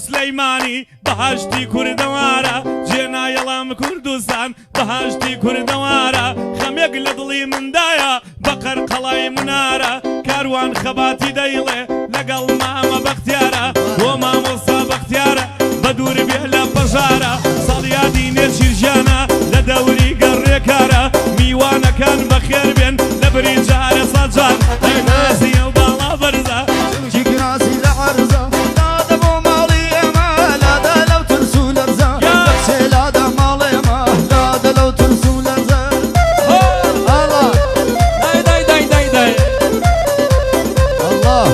سلەیمانی بەهاشتی کوردەوارە جێنایەڵام کوردستان بەهاشتی کوردەوارە خەمێک لە دڵی مندایە بەقەر قەڵای منارە کاروان خەباتی دەیڵێ لەگەڵ مامە بەختیارە بۆ مامۆستا بەختیارە بە دوور بێ لە پەژارە ساڵیادی نێچیرژیانە لە دەوری گەڕێکارە میوانەکان بەخێر بێن لە بریجارە سەجان ئەینازیە و باڵا بەرزە جیگراسی لە عەرزە دادە بۆ ماڵی ئێمە لادە لەو ترس و لەرزە بەخشێ لادە ماڵی ئێمە لادە لەو ترس و لەرزە الله دای دای دای دای الله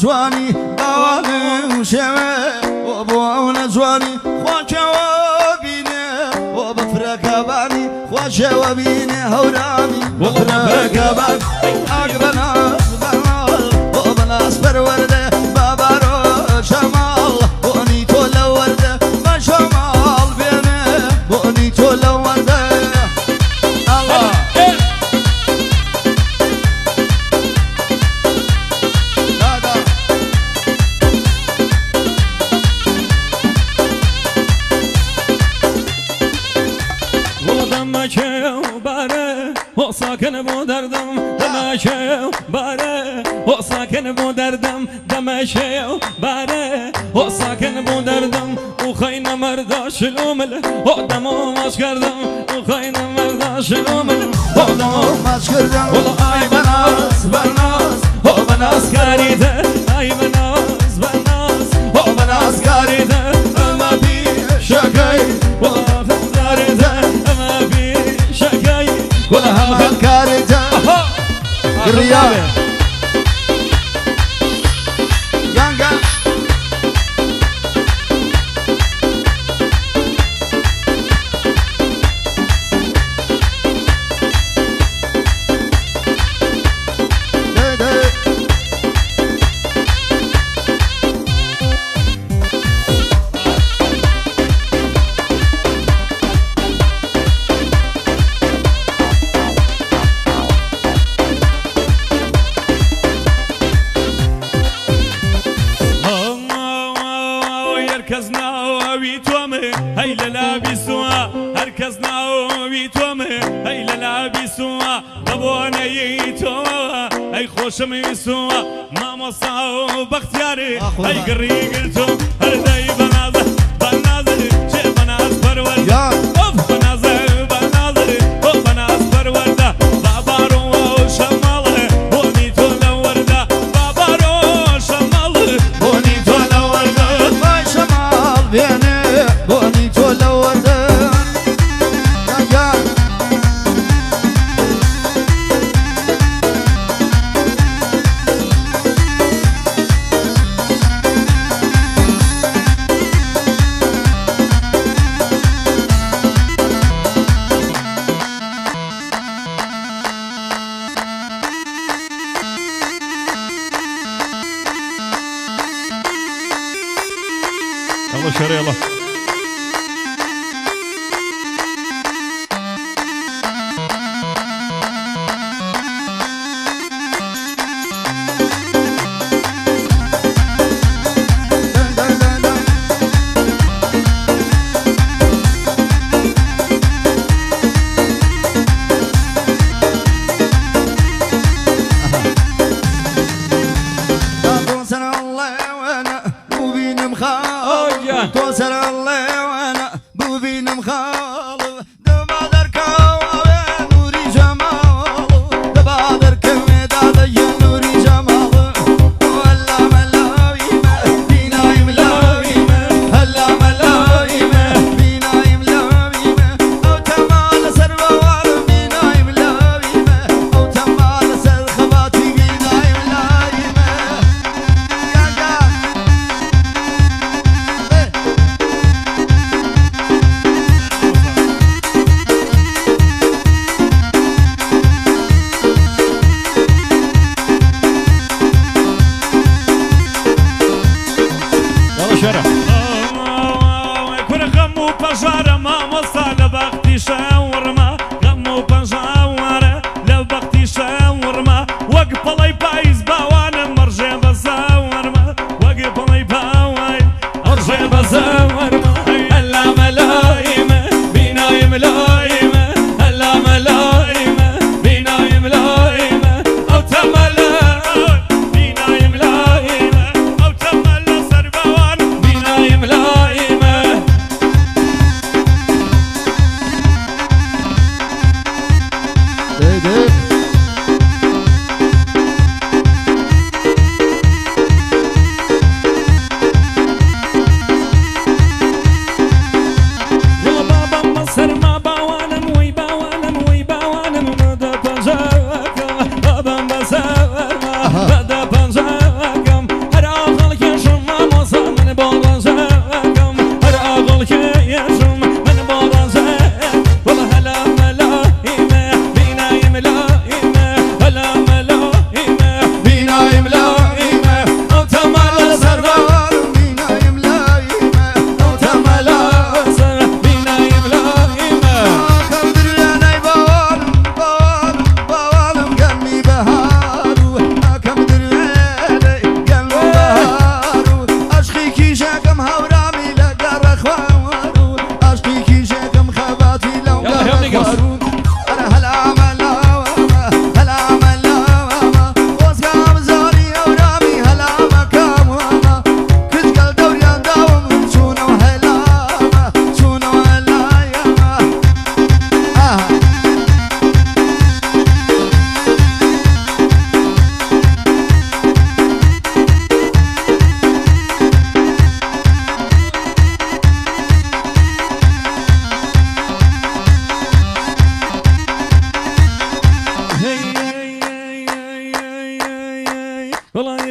جوانی باوانم شوه و بو اون جوانی خواکەوە بینێ و بفرەکەبانی خواکەوە بینێ هەورانی بفرەکەبان ئاگ بەناز بەناز بۆ بەناز پەروەردە بابارۆ شەماڵ بۆنی تۆ لە وەردە بە شەماڵ بێنێ بۆنی تۆ لە وەردە الله ساکن بۆ دەردەم دەمەشێ بارە هۆ ساکن بۆ دەردەم دەمەشێ بارە هۆ ساکن بۆ دەردەم و خەینە مەردا شلومل هۆ دەمۆ ماچ کردم و خەینە مەردا شلومل هۆ دەمۆ ماچ کردم وڵە ئای بەناز بەناز هۆ بەناز کاریدە ئای بەناز بەناز هۆ بەناز کاریدە ئەمە بیشەکەی وڵە داریدە ئەمە بیشەکەی وڵە هەمە کارێتە گڕیا یانگە هەرکەس ناوی تۆمە هەی لە لابی سووە هەرکەس ناوی تۆمە هەی لە لابی سووە بەبوونەیەی تۆمەوە ئەی خۆشەمی سووە مامۆستا و بەختیارێ ئەی گڕی گرتۆ هەردەی بەنازە بەنازە چێ بەناز پەروەردە ئۆف بەنازە بەنازە ئۆ بەناز پەروەردە بابارۆ شەماڵە بۆنی تۆ لە وەردە بابارۆ شەماڵە بۆنی تۆ لە وەردە بێنێ بۆنی تۆ لە وەردە يلا شري يلا تو سر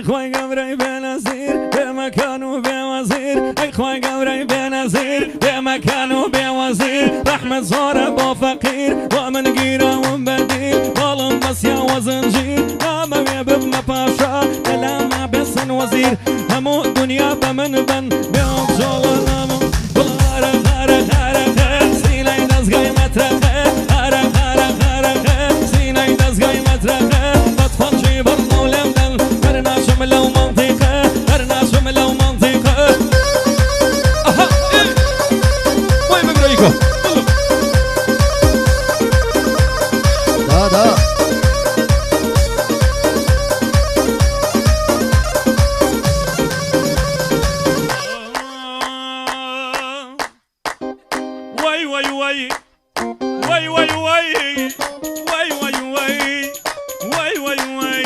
اي خوای گمری بنظیر به مکان و به وزیر ای خوای گمری بنظیر به مکان و به وزیر رحمت زاره با فقیر و من گیرم بدیر بالم بس یا وزنجیر اما ببن پاشا دلم بسن وزیر همو دنیا بمن بن بیام جوانم بلاره خاره خاره سینه دزگای مترخه خاره خاره خاره سینه دزگای مترخه بطفان چی برنولم دل برناشم لو منطقه برناشم لو منطقه اها وای مگرایکو دا وای وای وای وای وای وای وای وای وای وای وای وای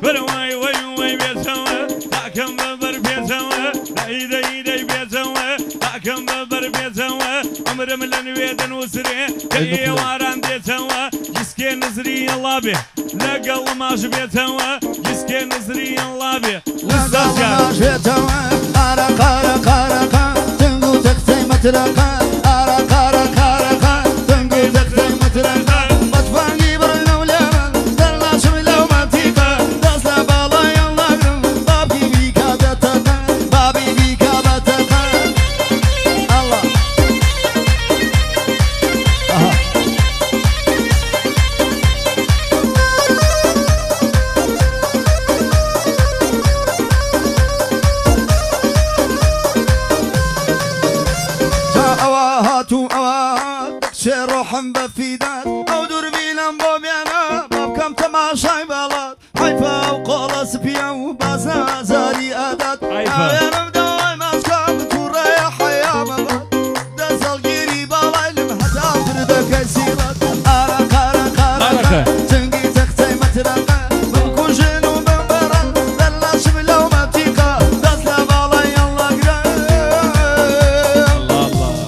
بر وای وای وای بیتوا تاکم ببر بیتوا دای دای دای بیتوا تاکم ببر بیتوا عمرم لنویدن وسری کی واران بیتوا جسکی نزری الله به لقل ماش بیتوا جسکی نزری الله به لقل بیتوا قارا قارا قارا قارا تنگو تختي مترقا قارا قارا قارا قارا تنگو تختي مترقا مطفاني برنا ولمن دلنا شملو منطقة دسنا بالا ينلقرم بابي بيكا بتقا بابي بيكا بتقا الله هاتو اواد شروحم بفيدات او دور بيلم بوبيانا بابكم تماشاي بلاد حيفا وقول سبيا وبازا زاري ادات عيانا بدوي ماسكام توريح يا مبات دزل قيري بالايلم حتى فردك يسيرات ارا قارا قارا تنقي تختي مترقا من كل جنو من برا دلا شملو مبتيقا دزلا بالا يلا قرا الله الله